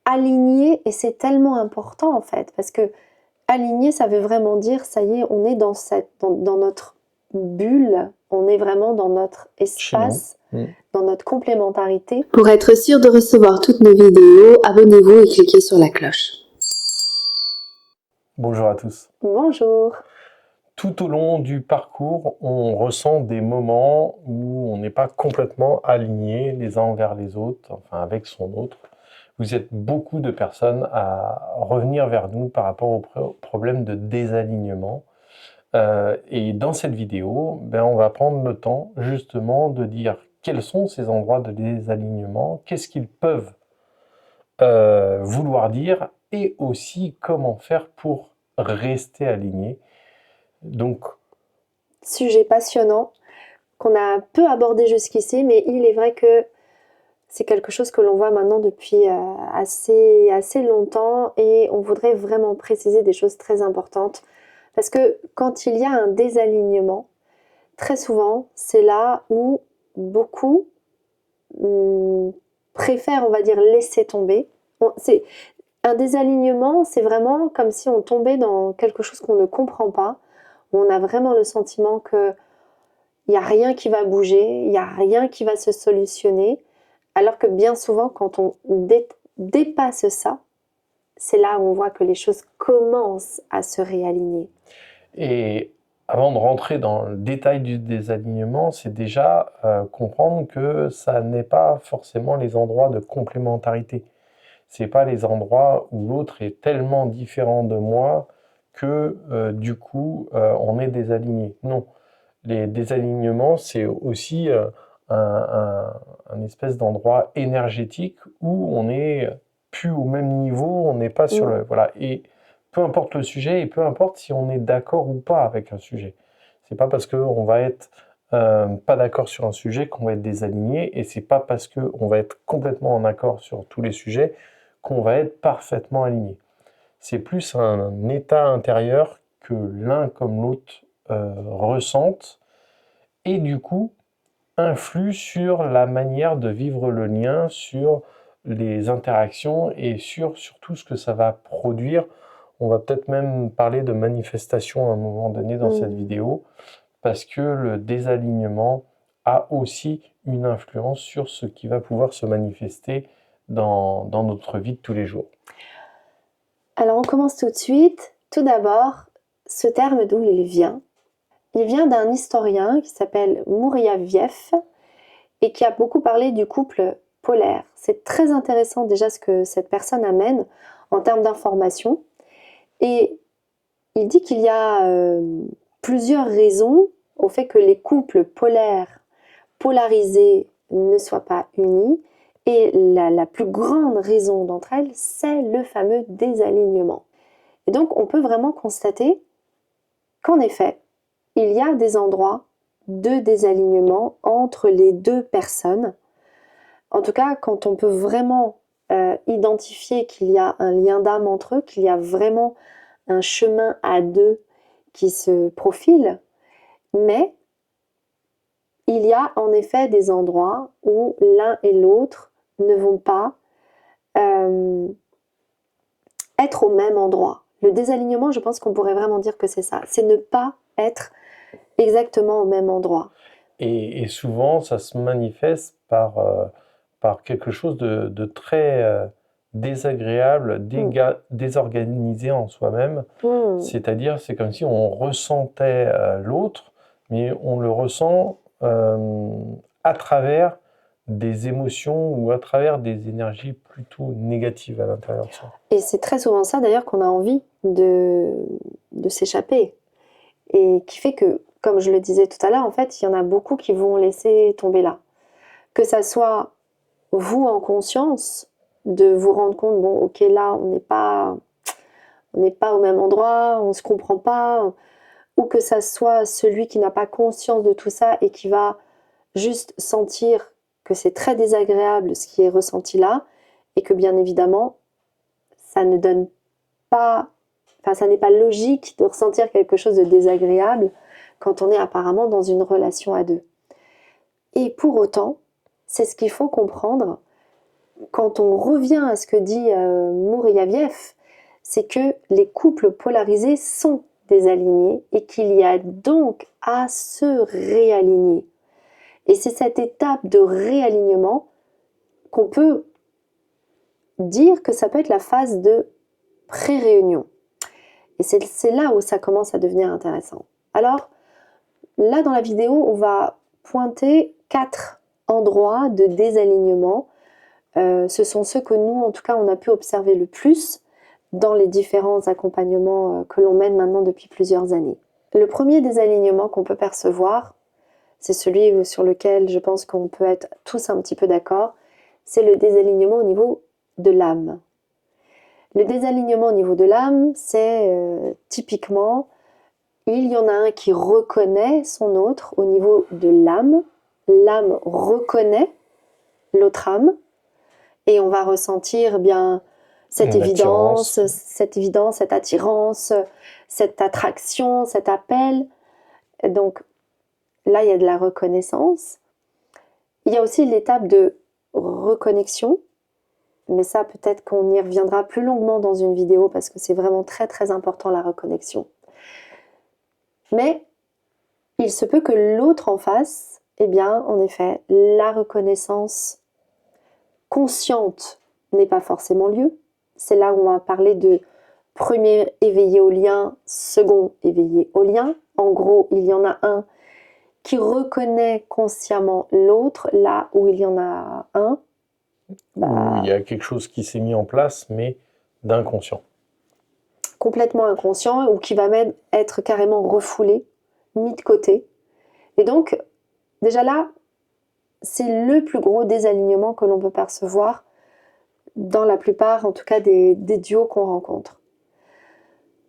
aligné, et c'est tellement important en fait, parce que aligné, ça veut vraiment dire, ça y est, on est dans notre bulle, on est vraiment dans notre espace, dans notre complémentarité. Pour être sûr de recevoir toutes nos vidéos, abonnez-vous et cliquez sur la cloche. Bonjour à tous. Bonjour. Tout au long du parcours, on ressent des moments où on n'est pas complètement alignés les uns envers les autres, enfin avec son autre. Vous êtes beaucoup de personnes à revenir vers nous par rapport au problème de désalignement. Et dans cette vidéo, on va prendre le temps justement de dire quels sont ces endroits de désalignement, qu'est-ce qu'ils peuvent vouloir dire, et aussi comment faire pour rester aligné. Donc, sujet passionnant qu'on a peu abordé jusqu'ici, mais il est vrai que c'est quelque chose que l'on voit maintenant depuis assez longtemps, et on voudrait vraiment préciser des choses très importantes. Parce que quand il y a un désalignement, très souvent, c'est là où beaucoup préfèrent, on va dire, laisser tomber. Un désalignement, c'est vraiment comme si on tombait dans quelque chose qu'on ne comprend pas, où on a vraiment le sentiment qu'il n'y a rien qui va bouger, il n'y a rien qui va se solutionner, alors que bien souvent, quand on dépasse ça, c'est là où on voit que les choses commencent à se réaligner. Et avant de rentrer dans le détail du désalignement, c'est déjà comprendre que ça n'est pas forcément les endroits de complémentarité. C'est pas les endroits où l'autre est tellement différent de moi que du coup on est désaligné. Non, les désalignements, c'est aussi un espèce d'endroit énergétique où on n'est plus au même niveau, on n'est pas sur le... Voilà. Et peu importe le sujet, et peu importe si on est d'accord ou pas avec un sujet. C'est pas parce qu'on va être pas d'accord sur un sujet qu'on va être désaligné, et c'est pas parce qu'on va être complètement en accord sur tous les sujets qu'on va être parfaitement aligné. C'est plus un état intérieur que l'un comme l'autre ressentent, et du coup influe sur la manière de vivre le lien, sur les interactions et sur tout ce que ça va produire. On va peut-être même parler de manifestation à un moment donné dans cette vidéo, parce que le désalignement a aussi une influence sur ce qui va pouvoir se manifester dans notre vie de tous les jours. Alors on commence tout de suite. Tout d'abord, ce terme, d'où il vient? Il vient d'un historien qui s'appelle Mouriaviev et qui a beaucoup parlé du couple polaire. C'est très intéressant déjà ce que cette personne amène en termes d'information. Et il dit qu'il y a plusieurs raisons au fait que les couples polaires, polarisés, ne soient pas unis. Et la plus grande raison d'entre elles, c'est le fameux désalignement. Et donc, on peut vraiment constater qu'en effet, il y a des endroits de désalignement entre les deux personnes. En tout cas, quand on peut vraiment identifier qu'il y a un lien d'âme entre eux, qu'il y a vraiment un chemin à deux qui se profile, mais il y a en effet des endroits où l'un et l'autre ne vont pas être au même endroit. Le désalignement, je pense qu'on pourrait vraiment dire que c'est ça. C'est ne pas être exactement au même endroit. Et souvent, ça se manifeste par quelque chose de très désagréable, désorganisé en soi-même. C'est-à-dire, c'est comme si on ressentait l'autre, mais on le ressent à travers des émotions ou à travers des énergies plutôt négatives à l'intérieur de ça. Et c'est très souvent ça d'ailleurs qu'on a envie de s'échapper. Et qui fait que, comme je le disais tout à l'heure, en fait, il y en a beaucoup qui vont laisser tomber là. Que ça soit vous en conscience, de vous rendre compte, bon, ok, là, on n'est pas au même endroit, on ne se comprend pas, ou que ça soit celui qui n'a pas conscience de tout ça et qui va juste sentir que c'est très désagréable ce qui est ressenti là, et que bien évidemment, ça ne donne pas, enfin, ça n'est pas logique de ressentir quelque chose de désagréable quand on est apparemment dans une relation à deux. Et pour autant, c'est ce qu'il faut comprendre, quand on revient à ce que dit Mouriaviev, c'est que les couples polarisés sont désalignés et qu'il y a donc à se réaligner. Et c'est cette étape de réalignement qu'on peut dire que ça peut être la phase de pré-réunion. Et c'est là où ça commence à devenir intéressant. Alors, là dans la vidéo, on va pointer 4 endroits de désalignement. Ce sont ceux que nous, en tout cas, on a pu observer le plus dans les différents accompagnements que l'on mène maintenant depuis plusieurs années. Le premier désalignement qu'on peut percevoir, c'est celui sur lequel je pense qu'on peut être tous un petit peu d'accord, c'est le désalignement au niveau de l'âme. Le désalignement au niveau de l'âme, c'est typiquement, il y en a un qui reconnaît son autre au niveau de l'âme. L'âme reconnaît l'autre âme et on va ressentir bien cette évidence, cette attirance, cette attraction, cet appel. Donc là, il y a de la reconnaissance. Il y a aussi l'étape de reconnexion, mais ça, peut-être qu'on y reviendra plus longuement dans une vidéo parce que c'est vraiment très très important la reconnexion. Mais il se peut que l'autre en face, eh bien, en effet, la reconnaissance consciente n'ait pas forcément lieu. C'est là où on va parler de premier éveillé au lien, second éveillé au lien. En gros, il y en a un qui reconnaît consciemment l'autre, là où il y en a un. Où il y a quelque chose qui s'est mis en place, mais d'inconscient. Complètement inconscient, ou qui va même être carrément refoulé, mis de côté. Et donc, déjà là, c'est le plus gros désalignement que l'on peut percevoir dans la plupart, en tout cas, des duos qu'on rencontre.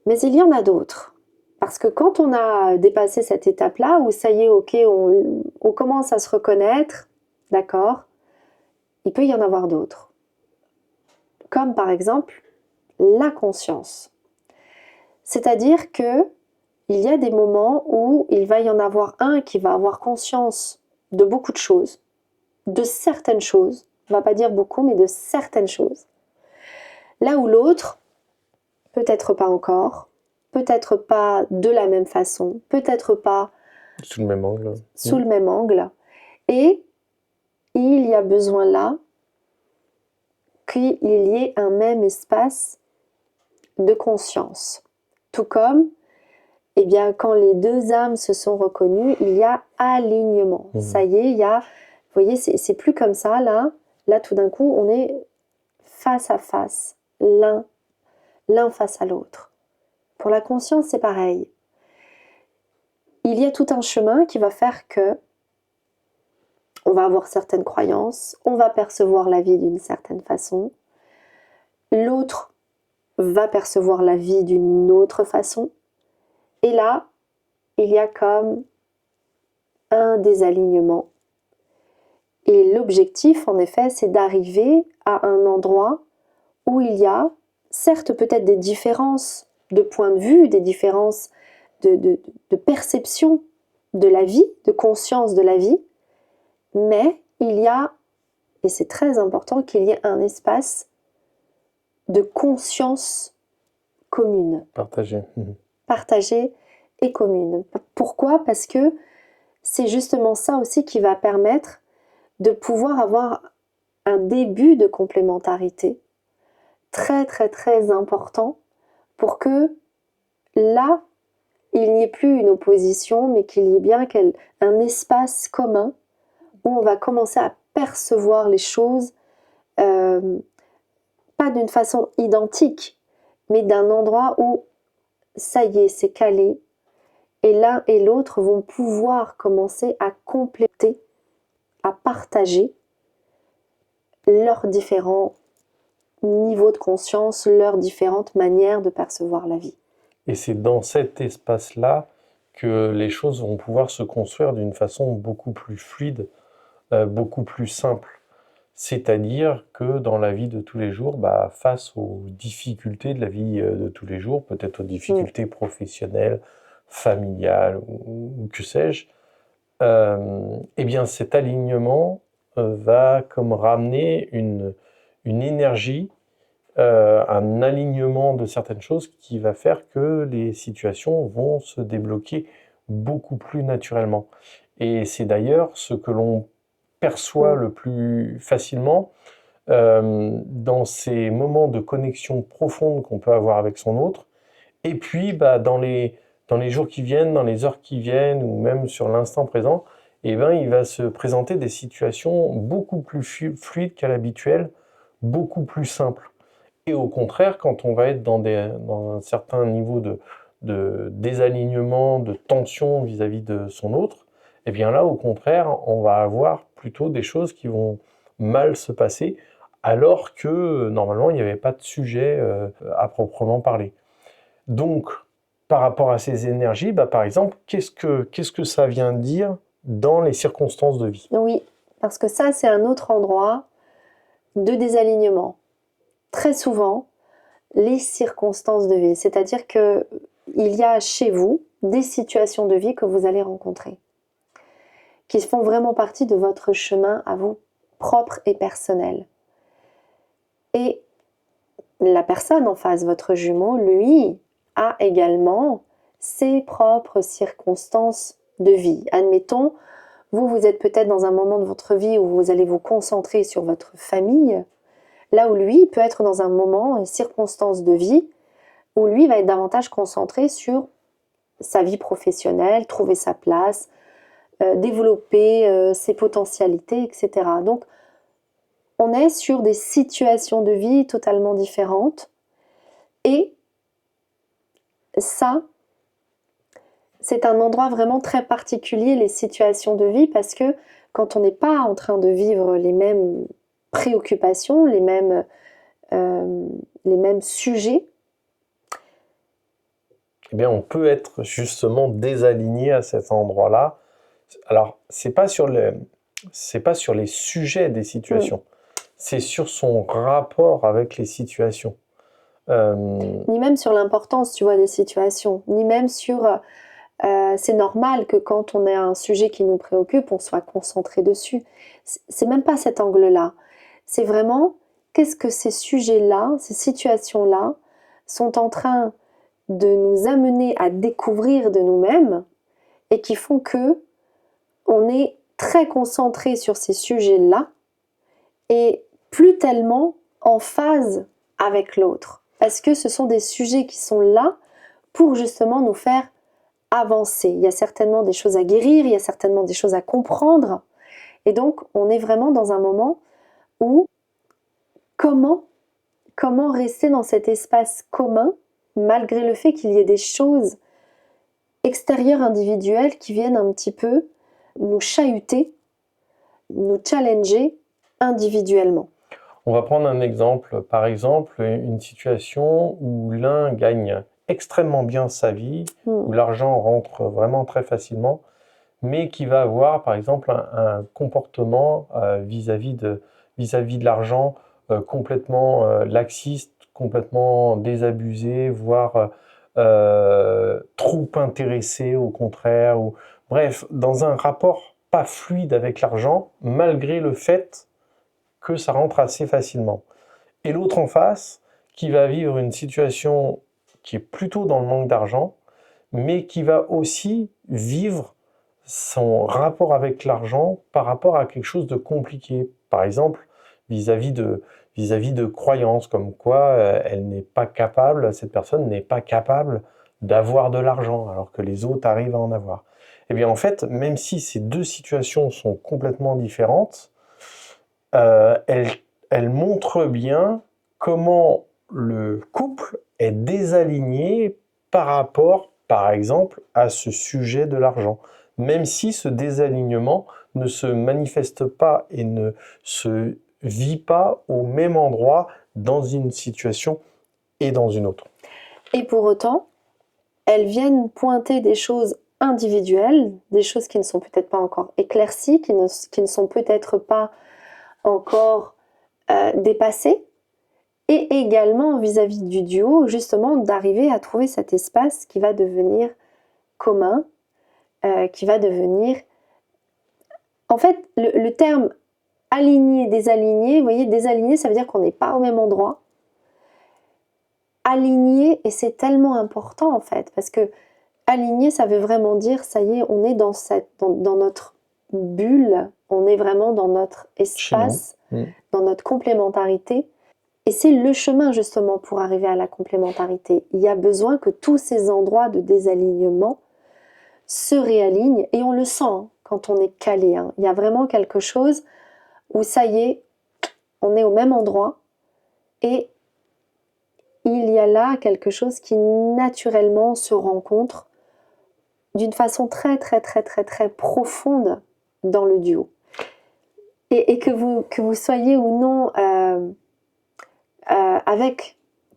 Mais il y en a d'autres. Parce que quand on a dépassé cette étape-là, où ça y est, ok, on commence à se reconnaître, d'accord, il peut y en avoir d'autres. Comme par exemple, la conscience. C'est-à-dire que il y a des moments où il va y en avoir un qui va avoir conscience de beaucoup de choses, de certaines choses, on ne va pas dire beaucoup, mais de certaines choses. Là où l'autre, peut-être pas encore, peut-être pas de la même façon, peut-être pas sous le même angle. Sous le même angle. Et il y a besoin là qu'il y ait un même espace de conscience. Tout comme, eh bien, quand les deux âmes se sont reconnues, il y a alignement. Ça y est, il y a, vous voyez, c'est plus comme ça, là. Là, tout d'un coup, on est face à face, l'un face à l'autre. Pour la conscience, c'est pareil. Il y a tout un chemin qui va faire que on va avoir certaines croyances, on va percevoir la vie d'une certaine façon, l'autre va percevoir la vie d'une autre façon, et là, il y a comme un désalignement. Et l'objectif, en effet, c'est d'arriver à un endroit où il y a, certes, peut-être des différences de point de vue, des différences de perception de la vie, de conscience de la vie, mais il y a, et c'est très important, qu'il y ait un espace de conscience commune. Partagée. Partagée et commune. Pourquoi ? Parce que c'est justement ça aussi qui va permettre de pouvoir avoir un début de complémentarité très très très important pour que là, il n'y ait plus une opposition, mais qu'il y ait bien un espace commun où on va commencer à percevoir les choses, pas d'une façon identique, mais d'un endroit où ça y est, c'est calé, et l'un et l'autre vont pouvoir commencer à compléter, à partager leurs différents niveaux de conscience, leurs différentes manières de percevoir la vie. Et c'est dans cet espace-là que les choses vont pouvoir se construire d'une façon beaucoup plus fluide, beaucoup plus simple. C'est-à-dire que dans la vie de tous les jours, face aux difficultés de la vie de tous les jours, peut-être aux difficultés professionnelles, familiales ou que sais-je, eh bien cet alignement va comme ramener une énergie, un alignement de certaines choses qui va faire que les situations vont se débloquer beaucoup plus naturellement. Et c'est d'ailleurs ce que l'on perçoit le plus facilement dans ces moments de connexion profonde qu'on peut avoir avec son autre. Et puis, dans les jours qui viennent, dans les heures qui viennent, ou même sur l'instant présent, eh ben, il va se présenter des situations beaucoup plus fluides qu'à l'habituel, beaucoup plus simples. Et au contraire, quand on va être dans un certain niveau de désalignement, de tension vis-à-vis de son autre, eh bien là, au contraire, on va avoir plutôt des choses qui vont mal se passer, alors que normalement, il n'y avait pas de sujet à proprement parler. Donc, par rapport à ces énergies, par exemple, qu'est-ce que ça vient dire dans les circonstances de vie? Oui, parce que ça, c'est un autre endroit de désalignement. Très souvent, les circonstances de vie, c'est-à-dire qu'il y a chez vous des situations de vie que vous allez rencontrer, qui font vraiment partie de votre chemin à vous, propre et personnel. Et la personne en face, votre jumeau, lui, a également ses propres circonstances de vie. Admettons, vous êtes peut-être dans un moment de votre vie où vous allez vous concentrer sur votre famille, là où lui peut être dans un moment, une circonstance de vie, où lui va être davantage concentré sur sa vie professionnelle, trouver sa place, développer ses potentialités, etc. Donc, on est sur des situations de vie totalement différentes. Et ça, c'est un endroit vraiment très particulier, les situations de vie, parce que quand on n'est pas en train de vivre les mêmes préoccupations, les mêmes sujets, Eh bien, on peut être justement désaligné à cet endroit-là. Alors, c'est pas sur les sujets des situations, c'est sur son rapport avec les situations. ni même sur l'importance, tu vois, des situations, ni même sur... c'est normal que quand on a un sujet qui nous préoccupe, on soit concentré dessus. C'est même pas cet angle-là. C'est vraiment qu'est-ce que ces sujets-là, ces situations-là, sont en train de nous amener à découvrir de nous-mêmes et qui font que on est très concentré sur ces sujets-là et plus tellement en phase avec l'autre. Parce que ce sont des sujets qui sont là pour justement nous faire avancer. Il y a certainement des choses à guérir, il y a certainement des choses à comprendre. Et donc, on est vraiment dans un moment où comment rester dans cet espace commun malgré le fait qu'il y ait des choses extérieures individuelles qui viennent un petit peu nous chahuter, nous challenger individuellement. On va prendre un exemple, par exemple, une situation où l'un gagne extrêmement bien sa vie, où l'argent rentre vraiment très facilement, mais qui va avoir, par exemple, un comportement vis-à-vis de l'argent complètement laxiste, complètement désabusé, voire trop intéressé au contraire, ou bref, dans un rapport pas fluide avec l'argent, malgré le fait que ça rentre assez facilement. Et l'autre en face, qui va vivre une situation qui est plutôt dans le manque d'argent, mais qui va aussi vivre son rapport avec l'argent par rapport à quelque chose de compliqué. Par exemple, vis-à-vis de croyances, comme quoi elle n'est pas capable, cette personne n'est pas capable d'avoir de l'argent, alors que les autres arrivent à en avoir. Eh bien, en fait, même si ces deux situations sont complètement différentes, elle montre bien comment le couple est désaligné par rapport, par exemple, à ce sujet de l'argent. Même si ce désalignement ne se manifeste pas et ne se vit pas au même endroit dans une situation et dans une autre. Et pour autant, elles viennent pointer des choses individuelles, des choses qui ne sont peut-être pas encore éclaircies, qui ne sont peut-être pas encore dépassées, et également vis-à-vis du duo, justement, d'arriver à trouver cet espace qui va devenir commun, qui va devenir... En fait, le terme aligné, désaligné. Vous voyez, désaligné, ça veut dire qu'on n'est pas au même endroit. Aligné, et c'est tellement important en fait, parce que aligné, ça veut vraiment dire, ça y est, on est dans notre bulle, on est vraiment dans notre espace, dans notre complémentarité. Et c'est le chemin justement pour arriver à la complémentarité. Il y a besoin que tous ces endroits de désalignement se réalignent, et on le sent hein, quand on est calé. Hein. Il y a vraiment quelque chose où ça y est, on est au même endroit, et il y a là quelque chose qui naturellement se rencontre d'une façon très très très très très profonde dans le duo. Et que vous soyez ou non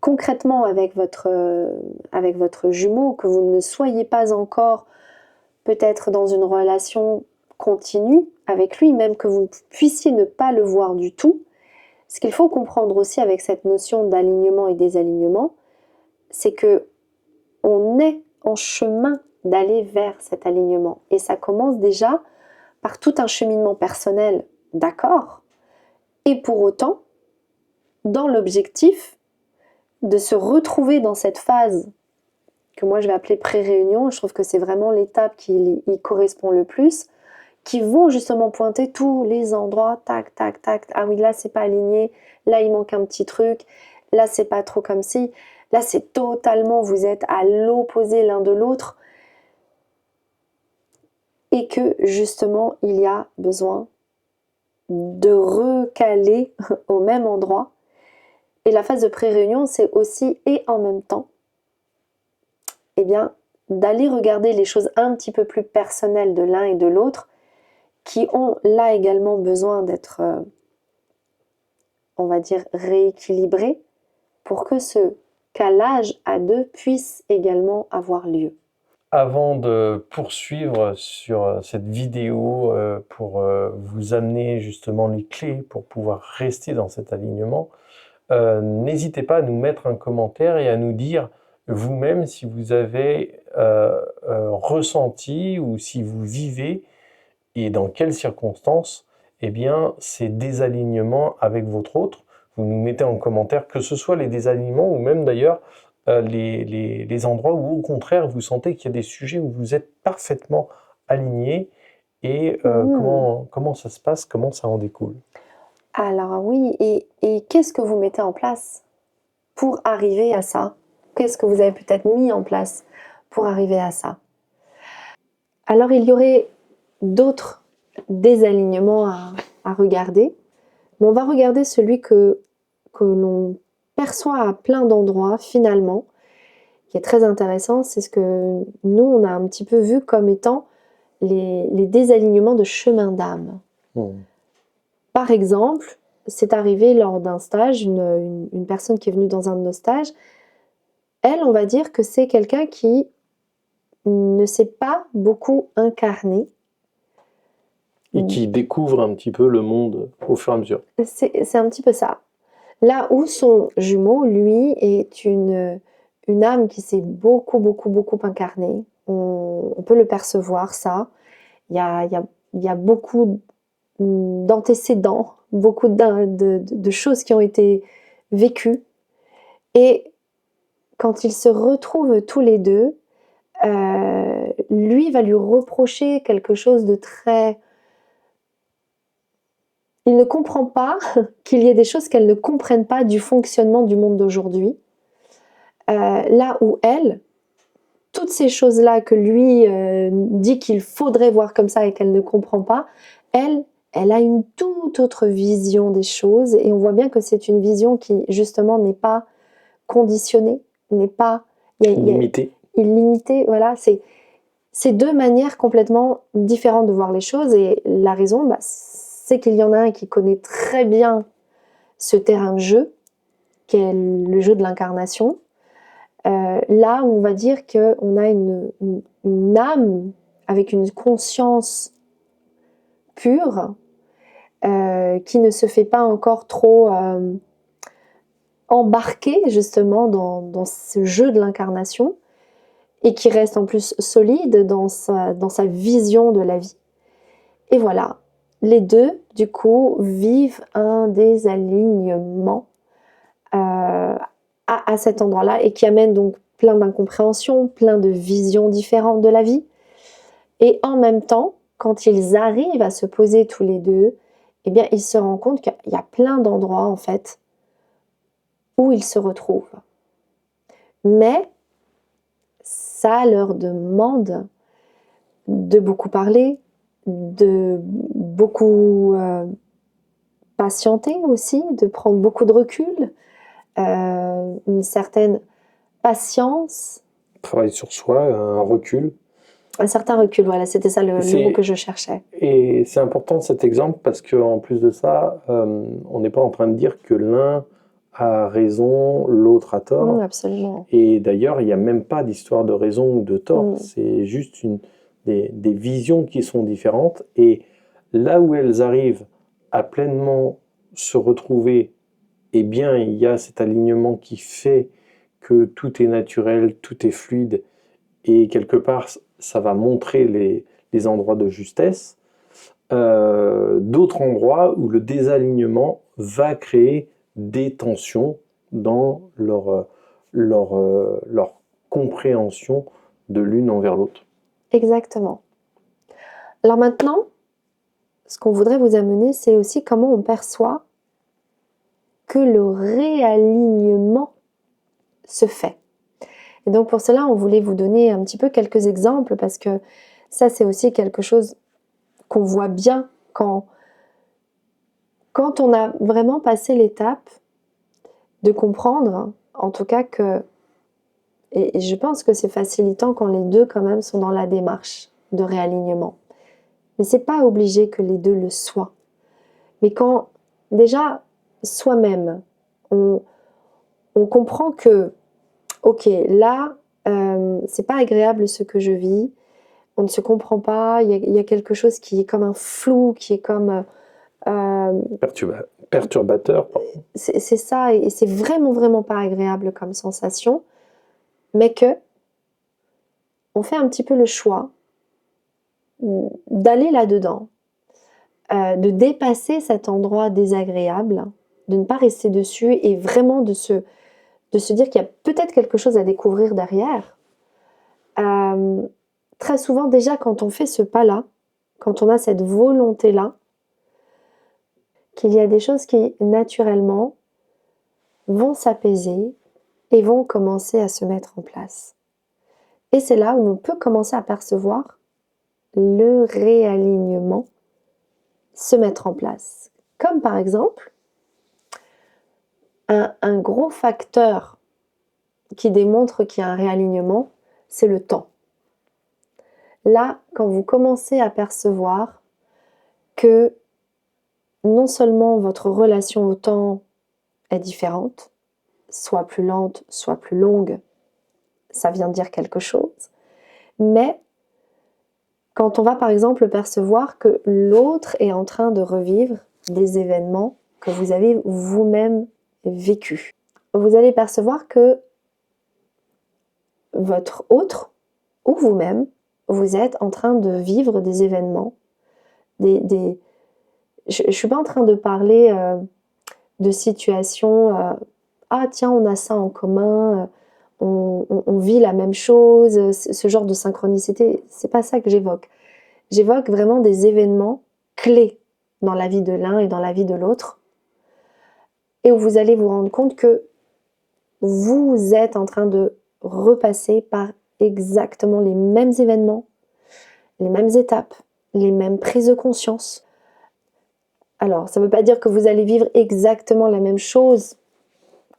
concrètement avec votre jumeau, que vous ne soyez pas encore peut-être dans une relation continue avec lui, même que vous puissiez ne pas le voir du tout, ce qu'il faut comprendre aussi avec cette notion d'alignement et désalignement, c'est que on est en chemin d'aller vers cet alignement. Et ça commence déjà par tout un cheminement personnel, d'accord, et pour autant, dans l'objectif de se retrouver dans cette phase que moi je vais appeler pré-réunion, je trouve que c'est vraiment l'étape qui y correspond le plus, qui vont justement pointer tous les endroits, tac, tac, tac, ah oui, là c'est pas aligné, là il manque un petit truc, là c'est pas trop comme ci, là c'est totalement, vous êtes à l'opposé l'un de l'autre, et que justement il y a besoin de recaler au même endroit. Et la phase de pré-réunion, c'est aussi et en même temps, eh bien, d'aller regarder les choses un petit peu plus personnelles de l'un et de l'autre, qui ont là également besoin d'être, on va dire, rééquilibrés, pour que ce calage à deux puisse également avoir lieu. Avant de poursuivre sur cette vidéo pour vous amener justement les clés pour pouvoir rester dans cet alignement, n'hésitez pas à nous mettre un commentaire et à nous dire vous-même si vous avez ressenti ou si vous vivez et dans quelles circonstances eh bien, ces désalignements avec votre autre. Vous nous mettez en commentaire que ce soit les désalignements ou même d'ailleurs les endroits où au contraire vous sentez qu'il y a des sujets où vous êtes parfaitement aligné et comment ça se passe, comment ça en découle. Alors oui, et qu'est-ce que vous mettez en place pour arriver à ça? Qu'est-ce que vous avez peut-être mis en place pour arriver à ça? Alors il y aurait d'autres désalignements à regarder, mais on va regarder celui que l'on perçoit à plein d'endroits finalement, qui est très intéressant, c'est ce que nous on a un petit peu vu comme étant les désalignements de chemin d'âme. Par exemple, c'est arrivé lors d'un stage, une personne qui est venue dans un de nos stages, elle, on va dire que c'est quelqu'un qui ne s'est pas beaucoup incarné. Et qui découvre un petit peu le monde au fur et à mesure. C'est un petit peu ça. Là où son jumeau, lui, est une âme qui s'est beaucoup incarnée. On peut le percevoir, ça. Il y a beaucoup d'antécédents, beaucoup de choses qui ont été vécues. Et quand ils se retrouvent tous les deux, lui va lui reprocher quelque chose de très... Il ne comprend pas qu'il y ait des choses qu'elle ne comprenne pas du fonctionnement du monde d'aujourd'hui. Là où elle, toutes ces choses-là que lui dit qu'il faudrait voir comme ça et qu'elle ne comprend pas, elle a une toute autre vision des choses, et on voit bien que c'est une vision qui justement n'est pas conditionnée, n'est pas illimitée. Illimitée, voilà, c'est deux manières complètement différentes de voir les choses, et la raison, c'est qu'il y en a un qui connaît très bien ce terrain de jeu, qui est le jeu de l'incarnation. Là où on va dire qu'on a une âme avec une conscience pure, qui ne se fait pas encore trop embarquer justement dans ce jeu de l'incarnation, et qui reste en plus solide dans sa vision de la vie. Et voilà, les deux, du coup, vivent un désalignement à cet endroit-là et qui amène donc plein d'incompréhensions, plein de visions différentes de la vie. Et en même temps, quand ils arrivent à se poser tous les deux, eh bien, ils se rendent compte qu'il y a plein d'endroits, en fait, où ils se retrouvent. Mais ça leur demande de beaucoup parler, de beaucoup patienter aussi, de prendre beaucoup de recul, une certaine patience, Travail sur soi, un recul. un certain recul, voilà, c'était ça le mot que je cherchais. Et c'est important cet exemple parce qu'en plus de ça, on n'est pas en train de dire que l'un a raison, l'autre a tort. Absolument. Et d'ailleurs, il n'y a même pas d'histoire de raison ou de tort. Mm. C'est juste des visions qui sont différentes. Et là où elles arrivent à pleinement se retrouver, eh bien, il y a cet alignement qui fait que tout est naturel, tout est fluide. Et quelque part, ça va montrer les endroits de justesse. D'autres endroits où le désalignement va créer des tensions dans leur compréhension de l'une envers l'autre. Exactement. Alors maintenant, ce qu'on voudrait vous amener, c'est aussi comment on perçoit que le réalignement se fait. Et donc pour cela, on voulait vous donner un petit peu quelques exemples parce que ça, c'est aussi quelque chose qu'on voit bien quand on a vraiment passé l'étape de comprendre, en tout cas que, et je pense que c'est facilitant quand les deux quand même sont dans la démarche de réalignement. Mais c'est pas obligé que les deux le soient. Mais quand déjà soi-même, on comprend que, ok, là, c'est pas agréable ce que je vis, on ne se comprend pas, il y a quelque chose qui est comme un flou, qui est comme... Perturbateur, pardon. C'est ça, et c'est vraiment, vraiment pas agréable comme sensation, mais que on fait un petit peu le choix d'aller là-dedans, de dépasser cet endroit désagréable, de ne pas rester dessus et vraiment de se dire qu'il y a peut-être quelque chose à découvrir derrière. Très souvent, déjà, quand on fait ce pas-là, quand on a cette volonté-là, qu'il y a des choses qui, naturellement, vont s'apaiser et vont commencer à se mettre en place. Et c'est là où on peut commencer à percevoir le réalignement se mettre en place. Comme par exemple, un gros facteur qui démontre qu'il y a un réalignement, c'est le temps. Là, quand vous commencez à percevoir que non seulement votre relation au temps est différente, soit plus lente, soit plus longue, ça vient dire quelque chose, mais quand on va par exemple percevoir que l'autre est en train de revivre des événements que vous avez vous-même vécus, vous allez percevoir que votre autre ou vous-même, vous êtes en train de vivre des événements, je ne suis pas en train de parler de situations, ah tiens, on a ça en commun, on vit la même chose, ce genre de synchronicité, c'est pas ça que j'évoque. J'évoque vraiment des événements clés dans la vie de l'un et dans la vie de l'autre, et où vous allez vous rendre compte que vous êtes en train de repasser par exactement les mêmes événements, les mêmes étapes, les mêmes prises de conscience. Alors, ça ne veut pas dire que vous allez vivre exactement la même chose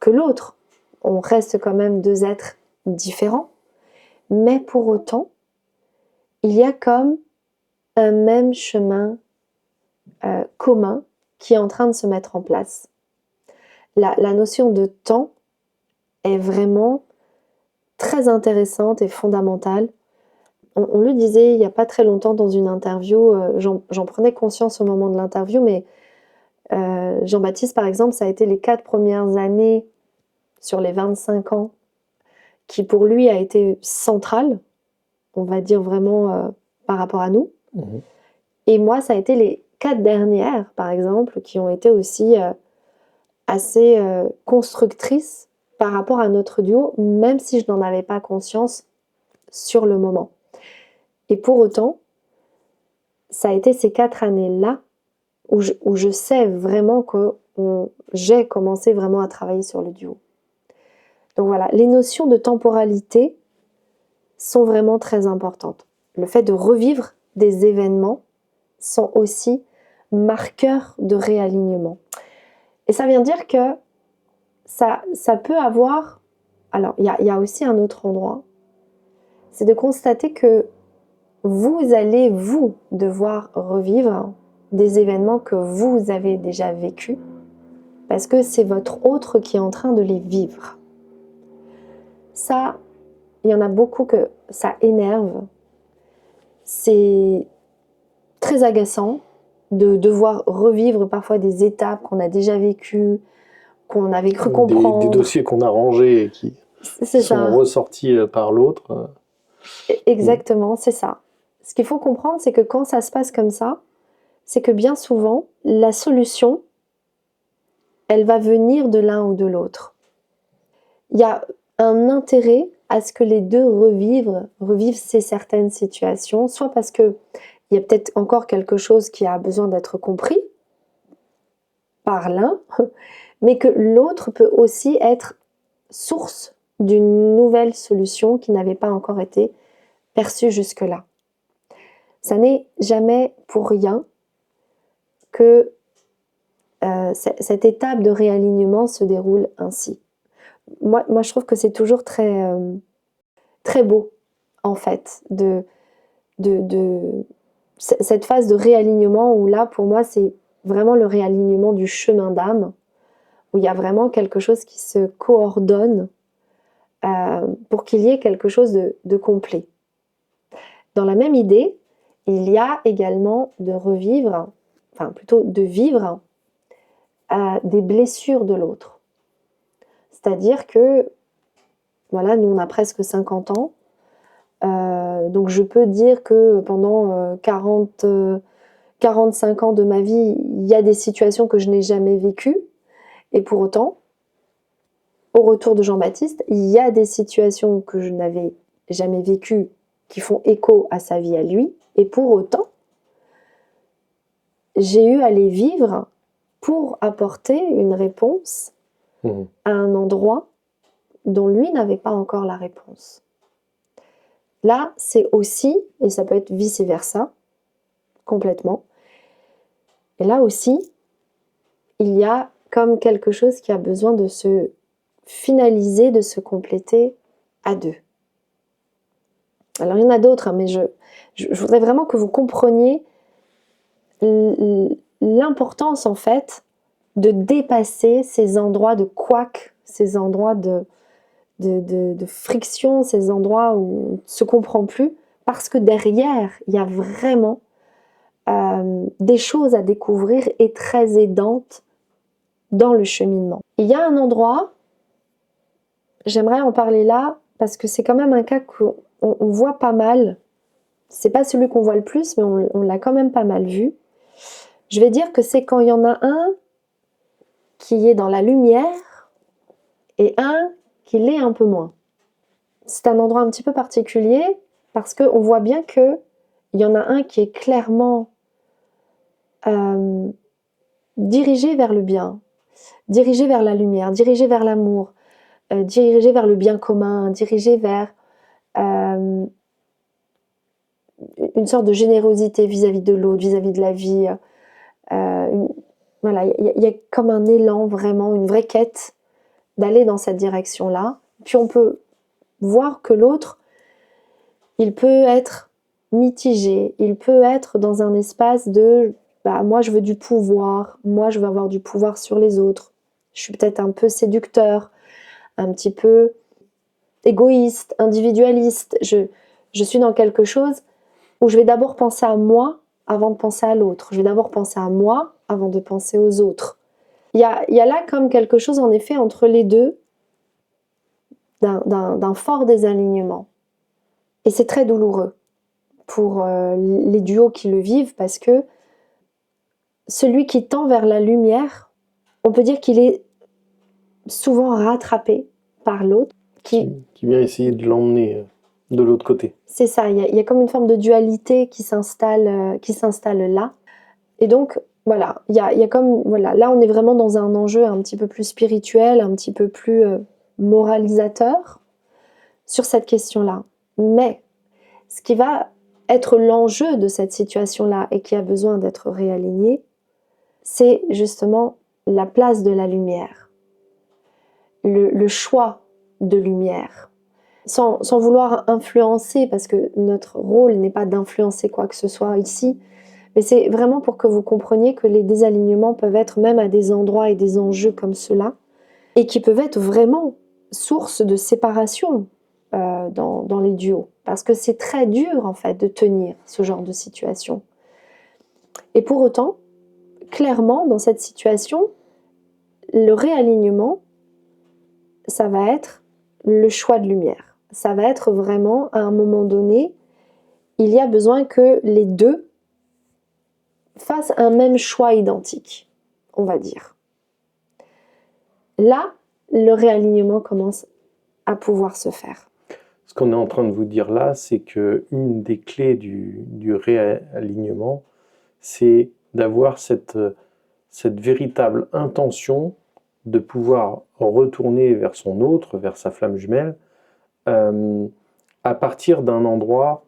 que l'autre. On reste quand même deux êtres différents. Mais pour autant, il y a comme un même chemin commun qui est en train de se mettre en place. La notion de temps est vraiment très intéressante et fondamentale. On le disait il n'y a pas très longtemps dans une interview, j'en prenais conscience au moment de l'interview, mais Jean-Baptiste, par exemple, ça a été les 4 premières années sur les 25 ans qui, pour lui, a été centrale, on va dire vraiment par rapport à nous. Mmh. Et moi, ça a été les 4 dernières, par exemple, qui ont été aussi assez constructrices par rapport à notre duo, même si je n'en avais pas conscience sur le moment. Et pour autant, ça a été ces 4 années-là où je sais vraiment que j'ai commencé vraiment à travailler sur le duo. Donc voilà, les notions de temporalité sont vraiment très importantes. Le fait de revivre des événements sont aussi marqueurs de réalignement. Et ça vient dire que ça peut avoir... Alors, il y a aussi un autre endroit, c'est de constater que vous allez, vous, devoir revivre des événements que vous avez déjà vécus, parce que c'est votre autre qui est en train de les vivre. Ça, il y en a beaucoup que ça énerve. C'est très agaçant de devoir revivre parfois des étapes qu'on a déjà vécues, qu'on avait cru comprendre. Des dossiers qu'on a rangés et qui sont ressortis par l'autre. Exactement, c'est ça. Ce qu'il faut comprendre, c'est que quand ça se passe comme ça, c'est que bien souvent, la solution, elle va venir de l'un ou de l'autre. Il y a un intérêt à ce que les deux revivent ces certaines situations, soit parce qu'il y a peut-être encore quelque chose qui a besoin d'être compris par l'un, mais que l'autre peut aussi être source d'une nouvelle solution qui n'avait pas encore été perçue jusque-là. Ça n'est jamais pour rien que cette étape de réalignement se déroule ainsi. Moi, je trouve que c'est toujours très, très beau, en fait, cette phase de réalignement où là, pour moi, c'est vraiment le réalignement du chemin d'âme, où il y a vraiment quelque chose qui se coordonne pour qu'il y ait quelque chose de complet. Dans la même idée, il y a également de revivre, enfin plutôt de vivre des blessures de l'autre. C'est-à-dire que, voilà, nous on a presque 50 ans, donc je peux dire que pendant 45 ans de ma vie, il y a des situations que je n'ai jamais vécues, et pour autant, au retour de Jean-Baptiste, il y a des situations que je n'avais jamais vécues qui font écho à sa vie à lui, et pour autant, j'ai eu à les vivre pour apporter une réponse à un endroit dont lui n'avait pas encore la réponse. Là, c'est aussi, et ça peut être vice-versa, complètement, et là aussi, il y a comme quelque chose qui a besoin de se finaliser, de se compléter à deux. Alors, il y en a d'autres, hein, mais je voudrais vraiment que vous compreniez l'importance, en fait, de dépasser ces endroits de couac, ces endroits de friction, ces endroits où on ne se comprend plus, parce que derrière, il y a vraiment des choses à découvrir et très aidantes dans le cheminement. Il y a un endroit, j'aimerais en parler là, parce que c'est quand même un cas qu'on voit pas mal. C'est pas celui qu'on voit le plus, mais on l'a quand même pas mal vu. Je vais dire que c'est quand il y en a un qui est dans la lumière et un qui l'est un peu moins. C'est un endroit un petit peu particulier parce qu'on voit bien qu'il y en a un qui est clairement dirigé vers le bien, dirigé vers la lumière, dirigé vers l'amour, dirigé vers le bien commun, dirigé vers une sorte de générosité vis-à-vis de l'autre, vis-à-vis de la vie. Voilà, il y a comme un élan, vraiment, une vraie quête d'aller dans cette direction-là. Puis on peut voir que l'autre, il peut être mitigé, il peut être dans un espace de moi je veux du pouvoir, moi je veux avoir du pouvoir sur les autres, je suis peut-être un peu séducteur, un petit peu égoïste, individualiste, je suis dans quelque chose où je vais d'abord penser à moi avant de penser à l'autre, je vais d'abord penser à moi avant de penser aux autres. Il y a là comme quelque chose en effet entre les deux, d'un fort désalignement. Et c'est très douloureux pour les duos qui le vivent parce que celui qui tend vers la lumière, on peut dire qu'il est souvent rattrapé par l'autre. Qui vient essayer de l'emmener de l'autre côté. C'est ça, il y a comme une forme de dualité qui s'installe là. Et donc, voilà, il y a comme, voilà, là on est vraiment dans un enjeu un petit peu plus spirituel, un petit peu plus moralisateur sur cette question-là. Mais ce qui va être l'enjeu de cette situation-là et qui a besoin d'être réaligné, c'est justement la place de la lumière, le choix de lumière. Sans vouloir influencer, parce que notre rôle n'est pas d'influencer quoi que ce soit ici, mais c'est vraiment pour que vous compreniez que les désalignements peuvent être même à des endroits et des enjeux comme cela, et qui peuvent être vraiment source de séparation dans les duos, parce que c'est très dur en fait de tenir ce genre de situation. Et pour autant, clairement, dans cette situation, le réalignement, ça va être le choix de lumière. Ça va être vraiment, à un moment donné, il y a besoin que les deux fassent un même choix identique, on va dire. Là, le réalignement commence à pouvoir se faire. Ce qu'on est en train de vous dire là, c'est qu'une des clés du réalignement, c'est d'avoir cette véritable intention de pouvoir retourner vers son autre, vers sa flamme jumelle, à partir d'un endroit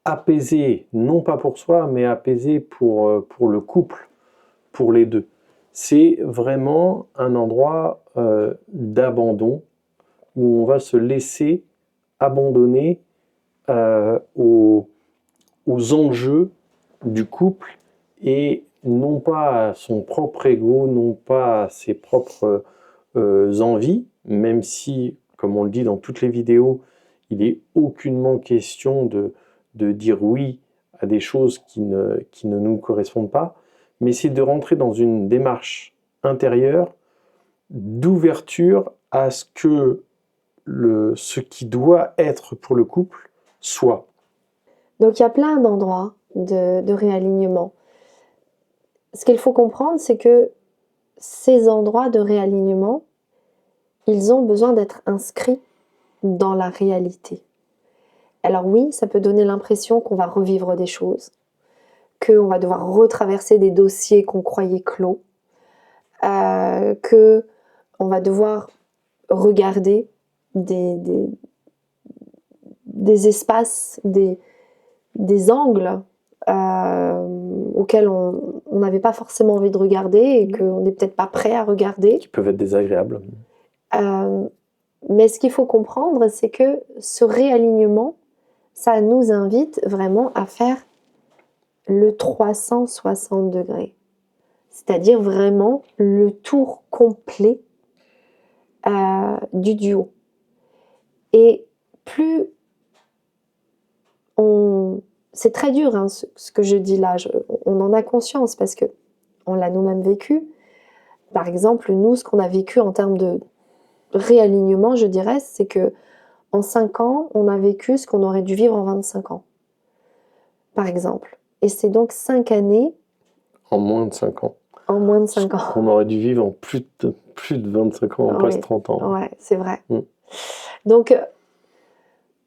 apaisé, non pas pour soi, mais apaisé pour le couple, pour les deux. C'est vraiment un endroit d'abandon où on va se laisser abandonner aux enjeux du couple et non pas à son propre ego, non pas à ses propres envies, même si, comme on le dit dans toutes les vidéos, il n'est aucunement question de dire oui à des choses qui ne nous correspondent pas, mais c'est de rentrer dans une démarche intérieure d'ouverture à ce que ce qui doit être pour le couple soit. Donc il y a plein d'endroits de réalignement. Ce qu'il faut comprendre, c'est que ces endroits de réalignement, ils ont besoin d'être inscrits dans la réalité. Alors oui, ça peut donner l'impression qu'on va revivre des choses, qu'on va devoir retraverser des dossiers qu'on croyait clos, qu'on va devoir regarder des espaces, des angles auxquels on n'avait pas forcément envie de regarder et qu'on n'est peut-être pas prêt à regarder. Qui peuvent être désagréables. Mais ce qu'il faut comprendre, c'est que ce réalignement, ça nous invite vraiment à faire le 360 degrés. C'est-à-dire vraiment le tour complet du duo. Et plus on... C'est très dur hein, ce que je dis là, on en a conscience parce qu'on l'a nous-mêmes vécu. Par exemple, nous, ce qu'on a vécu en termes de réalignement, je dirais, c'est que en 5 ans, on a vécu ce qu'on aurait dû vivre en 25 ans. Par exemple. Et c'est donc 5 années... En moins de 5 ans. En moins de 5 ans. On aurait dû vivre en plus de 25 ans, en presque 30 ans. Ouais, c'est vrai. Donc,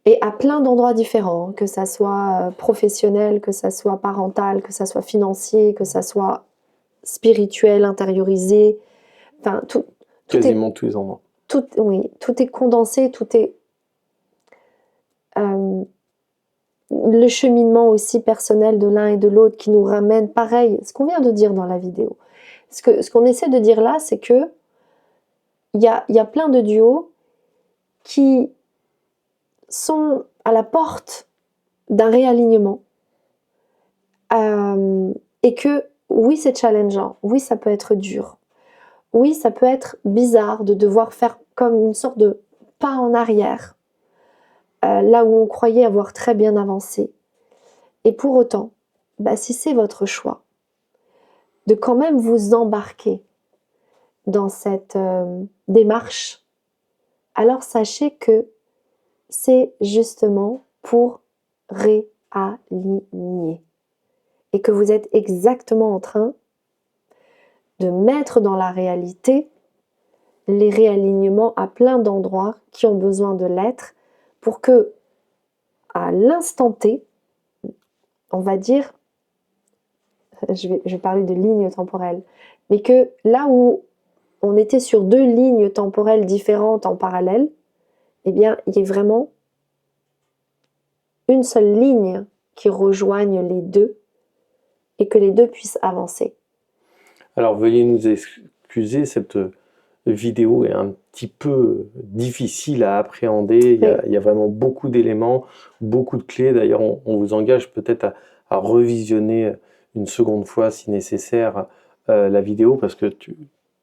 et à plein d'endroits différents, que ça soit professionnel, que ça soit parental, que ça soit financier, que ça soit spirituel, intériorisé, enfin tout quasiment tous les endroits. Oui, tout est condensé, tout est le cheminement aussi personnel de l'un et de l'autre qui nous ramène, pareil, ce qu'on vient de dire dans la vidéo. Ce qu'on essaie de dire là, c'est que il y a plein de duos qui sont à la porte d'un réalignement et que oui, c'est challengeant, oui, ça peut être dur, oui, ça peut être bizarre de devoir faire comme une sorte de pas en arrière, là où on croyait avoir très bien avancé. Et pour autant, si c'est votre choix, de quand même vous embarquer dans cette démarche, alors sachez que c'est justement pour réaligner. et que vous êtes exactement en train de mettre dans la réalité les réalignements à plein d'endroits qui ont besoin de l'être pour que, à l'instant T, on va dire, je vais parler de lignes temporelles, mais que là où on était sur 2 lignes temporelles différentes en parallèle, eh bien, il y ait vraiment une seule ligne qui rejoigne les deux et que les deux puissent avancer. Alors veuillez nous excuser, cette vidéo est un petit peu difficile à appréhender. Il y a vraiment beaucoup d'éléments, beaucoup de clés. D'ailleurs, on vous engage peut-être à revisionner une seconde fois si nécessaire la vidéo parce que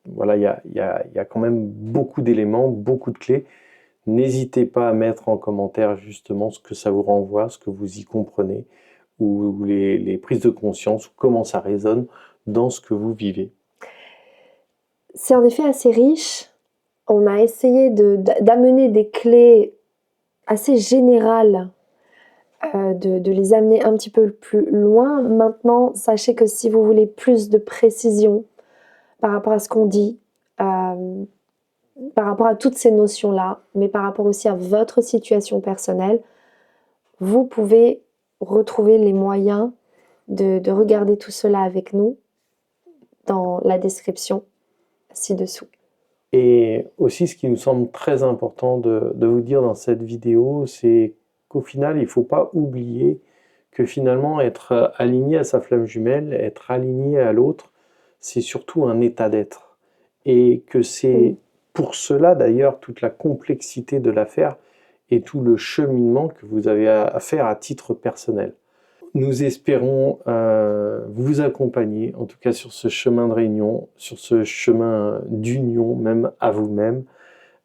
voilà, il y a quand même beaucoup d'éléments, beaucoup de clés. N'hésitez pas à mettre en commentaire justement ce que ça vous renvoie, ce que vous y comprenez, ou les prises de conscience, ou comment ça résonne dans ce que vous vivez. C'est en effet assez riche. On a essayé d'amener des clés assez générales, de les amener un petit peu plus loin. Maintenant, sachez que si vous voulez plus de précision par rapport à ce qu'on dit, par rapport à toutes ces notions-là, mais par rapport aussi à votre situation personnelle, vous pouvez retrouver les moyens de regarder tout cela avec nous dans la description ci-dessous. Et aussi, ce qui nous semble très important de vous dire dans cette vidéo, c'est qu'au final, il ne faut pas oublier que finalement, être aligné à sa flamme jumelle, être aligné à l'autre, c'est surtout un état d'être. Et que c'est pour cela, d'ailleurs, toute la complexité de l'affaire et tout le cheminement que vous avez à faire à titre personnel. Nous espérons vous accompagner, en tout cas sur ce chemin de réunion, sur ce chemin d'union, même à vous-même.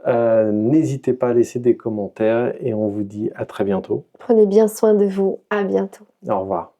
N'hésitez pas à laisser des commentaires et on vous dit à très bientôt. Prenez bien soin de vous. À bientôt. Au revoir.